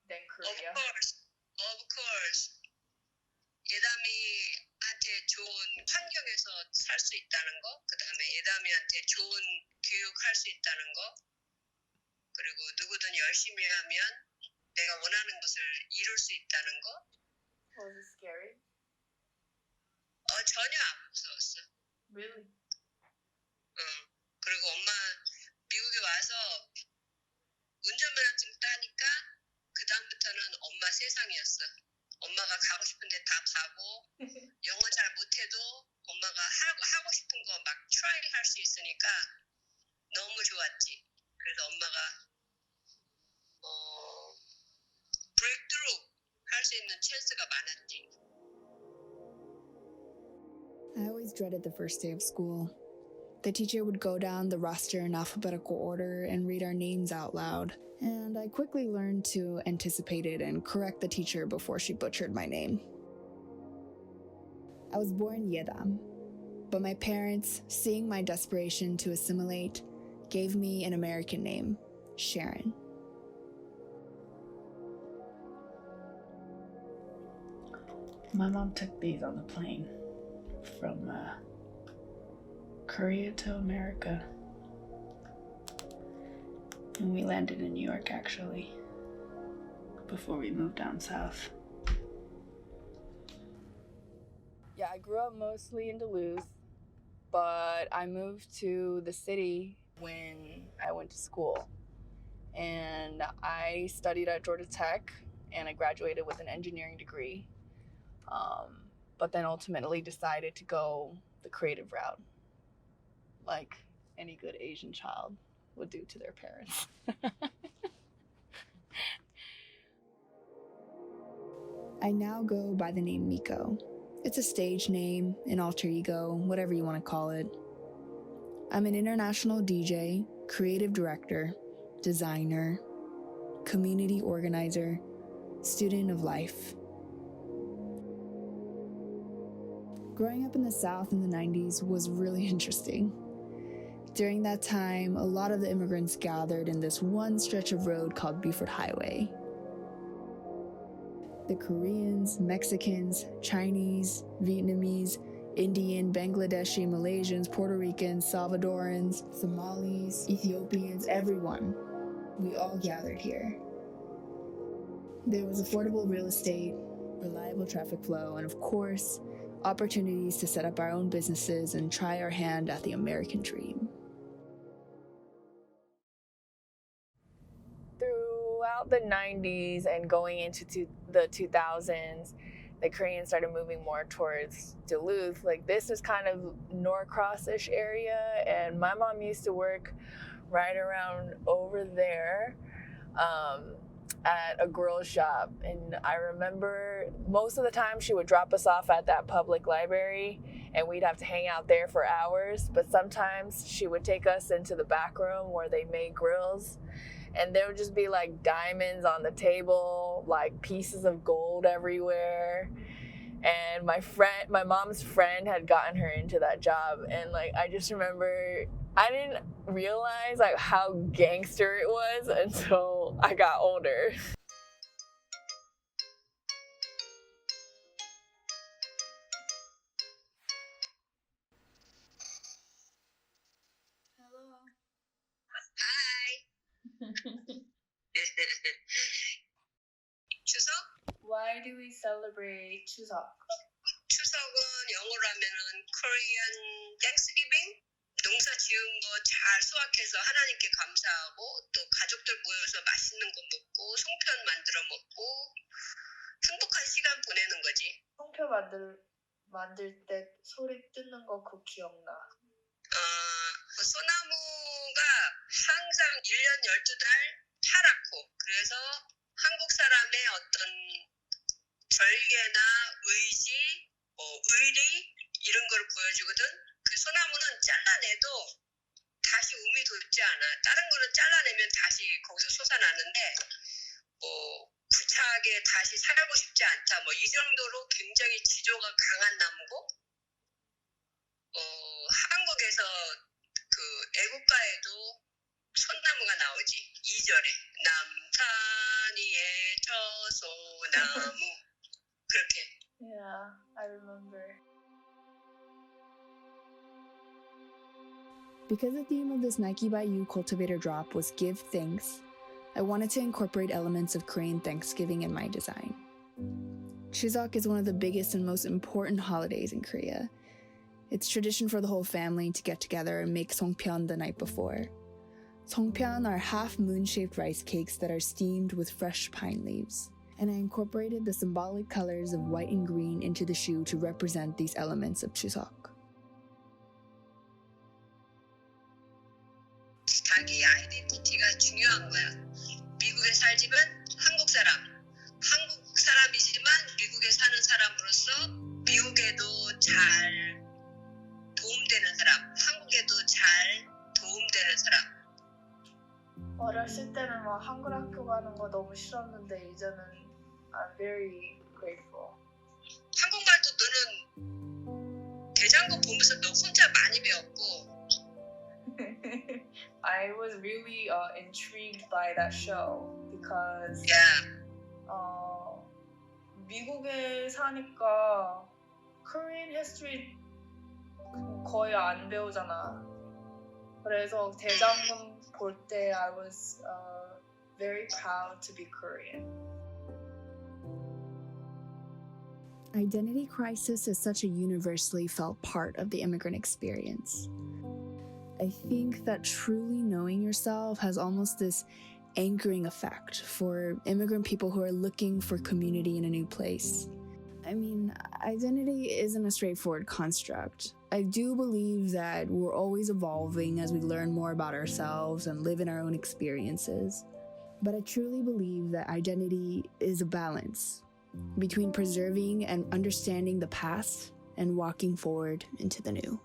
than Korea? Of course. 예담이한테 좋은 환경에서 살 수 있다는 거, 그 다음에 예담이한테 좋은 교육할 수 있다는 거, 그리고 누구든 열심히 하면 내가 원하는 것을 이룰 수 있다는 거. Was it scary? 전혀 안 무서웠어. Really? 그리고 엄마 미국에 와서 운전면허증 따니까 그 다음부터는 엄마 세상이었어. 엄마가 가고 싶은데 다 가고 영어 잘 못해도 엄마가 하고 싶은 거 막 트라이 할 수 있으니까 너무 좋았지. 그래서 엄마가 브레이크트루 할 수 있는 찬스가 많았지. I always dreaded the first day of school. The teacher would go down the roster in alphabetical order and read our names out loud, and I quickly learned to anticipate it and correct the teacher before she butchered my name. I was born Yedam, but my parents, seeing my desperation to assimilate, gave me an American name, Sharon. My mom took these on the plane from Korea to America. And we landed in New York, actually, before we moved down south. Yeah, I grew up mostly in Duluth, but I moved to the city when I went to school. And I studied at Georgia Tech, and I graduated with an engineering degree. But then ultimately decided to go the creative route, like any good Asian child would do to their parents. I now go by the name Mikkoh. It's a stage name, an alter ego, whatever you want to call it. I'm an international DJ, creative director, designer, community organizer, student of life. Growing up in the South in the 90s was really interesting. During that time, a lot of the immigrants gathered in this one stretch of road called Buford Highway. The Koreans, Mexicans, Chinese, Vietnamese, Indian, Bangladeshi, Malaysians, Puerto Ricans, Salvadorans, Somalis, Ethiopians, everyone. We all gathered here. There was affordable real estate, reliable traffic flow, and of course, opportunities to set up our own businesses and try our hand at the American dream. Throughout the 90s and going into the 2000s, the Koreans started moving more towards Duluth. Like, this is kind of Norcross-ish area, and my mom used to work right around over there at a girl's shop. And I remember most of the time she would drop us off at that public library and we'd have to hang out there for hours. But sometimes she would take us into the back room where they made grills, and there would just be like diamonds on the table, like pieces of gold everywhere. And my mom's friend had gotten her into that job, and like I just remember I didn't realize like how gangster it was until I got older. Hello. Hi. 추석? Why do we celebrate 추석? 추석은 영어로 하면은 Korean Thanksgiving. 농사 지은 거 잘 수확해서 하나님께 감사하고 또 가족들 모여서 맛있는 거 먹고 송편 만들어 먹고 행복한 시간 보내는 거지. 송편 만들 때 소리 듣는 거 그거 기억나. 소나무가 항상 1년 12달 파랗고, 그래서 한국 사람의 어떤 절개나 의지, 의리 이런 걸 보여주거든. 그 소나무는 잘라내도 다시 um이 돋지 않아. 다른 거는 잘라내면 다시 거기서 솟아나는데 구차하게 다시 살고 싶지 않다. 이 정도로 굉장히 지조가 강한 나무고, 한국에서 그 애국가에도 소나무가 나오지. 2절에 남산 위에 저 소나무 그렇게. Yeah, I remember. Because the theme of this Nike by You Cultivator drop was Give Thanks, I wanted to incorporate elements of Korean Thanksgiving in my design. Chuseok is one of the biggest and most important holidays in Korea. It's tradition for the whole family to get together and make songpyeon the night before. Songpyeon are half moon-shaped rice cakes that are steamed with fresh pine leaves. And I incorporated the symbolic colors of white and green into the shoe to represent these elements of Chuseok. 자기 아이덴티티가 중요한 거야. 미국에 살지만 한국 사람이지만 미국에 사는 사람으로서 미국에도 잘 도움되는 사람, 한국에도 잘 도움되는 사람. 어렸을 때는 막 한글 학교 가는 거 너무 싫었는데 이제는 I'm very grateful. 한국말도 너는 대장금 보면서 너 혼자 많이 배웠고. I was really intrigued by that show because 미국에 사니까 Korean history 거의 안 배우잖아. 그래서 대장금 볼 때 I was very proud to be Korean. Identity crisis is such a universally felt part of the immigrant experience. I think that truly knowing yourself has almost this anchoring effect for immigrant people who are looking for community in a new place. I mean, identity isn't a straightforward construct. I do believe that we're always evolving as we learn more about ourselves and live in our own experiences. But I truly believe that identity is a balance between preserving and understanding the past and walking forward into the new.